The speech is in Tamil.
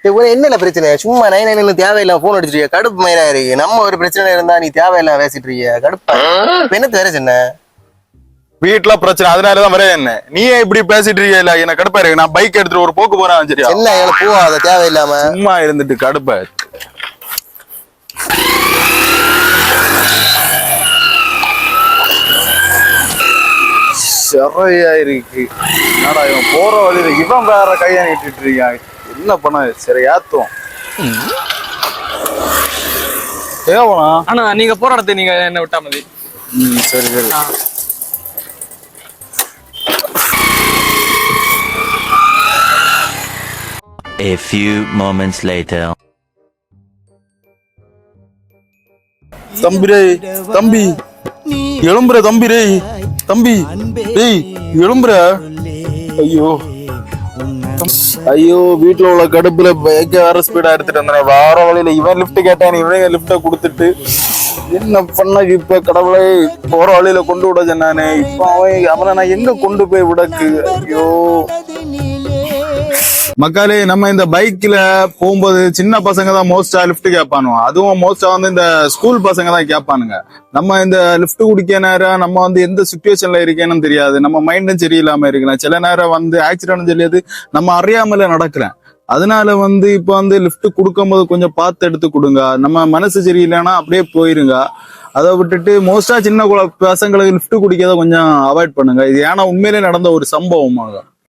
என்ன பிரச்சனை சும்மா நைன் தேவையில்லாம போன் அடிச்சிருக்கிய கடுப்பு மயிரா இருக்கு நம்ம ஒரு பிரச்சனை இருந்தா நீ தேவையில்லாம பேசிட்டு இருக்கிய கடுப்பா என்னத்து வேற சின்ன வீட்டுல பிரச்சனை அதனாலதான் வர என்ன நீயே இப்படி பேசிட்டு இருக்கியா என்ன கடுப்பா இருக்கு நான் பைக் எடுத்துட்டு ஒரு போக்கு போறேன் சரியா என்ன போவாத தேவையில்லாம சும்மா இருந்துட்டு கடுப்பா சரியா இருக்கு என்னடா இவன் போற வழியில இவன் வேற கையா நீட்டிட்டு இருக்கான் என்ன பண்ண சரி ஏத்துவோம் ஏவனா ஆனா நீங்க போற இடத்தை நீங்க என்ன விட்டா மதி சரி சரி A few moments later. தம்பி தம்பி எழும்புற தம்பி ரே தம்பி டேய் எழும்புற ஐயோ ஐயோ வீட்டுல உள்ள கடுப்புல பைக்க வேற ஸ்பீடா எடுத்துட்டு வந்தேன் வேற வழியில இவன் லிப்ட் கேட்டான் இவனே லிப்ட கொடுத்துட்டு என்ன பண்ண இப்ப கடவுளை போற வழியில கொண்டு விட சொன்னானே இப்ப அவனை நான் எங்க கொண்டு போய் விடக்கு ஐயோ மக்களே நம்ம இந்த பைக்ல போகும்போது சின்ன பசங்க தான் மோஸ்டா லிப்ட் கேட்பானுங்க அதுவும் மோஸ்டா வந்து இந்த ஸ்கூல் பசங்க தான் கேட்பானுங்க நம்ம இந்த லிப்ட் குடிக்க நேரம் நம்ம வந்து எந்த சுச்சுவேஷன்ல இருக்கேன்னு தெரியாது நம்ம மைண்டும் சரியில்லாம இருக்கலாம் சில நேரம் வந்து ஆக்சிடென்ட் சொல்லியது நம்ம அறியாமல நடக்கலாம் அதனால வந்து இப்ப வந்து லிப்ட் கொடுக்கும் போது கொஞ்சம் பார்த்து எடுத்து கொடுங்க நம்ம மனசு சரியில்லைன்னா அப்படியே போயிருங்க அதை விட்டுட்டு மோஸ்டா சின்ன பசங்களுக்கு லிப்ட் குடிக்கிறத கொஞ்சம் அவாய்ட் பண்ணுங்க இது ஏன்னா உண்மையிலே நடந்த ஒரு சம்பவம்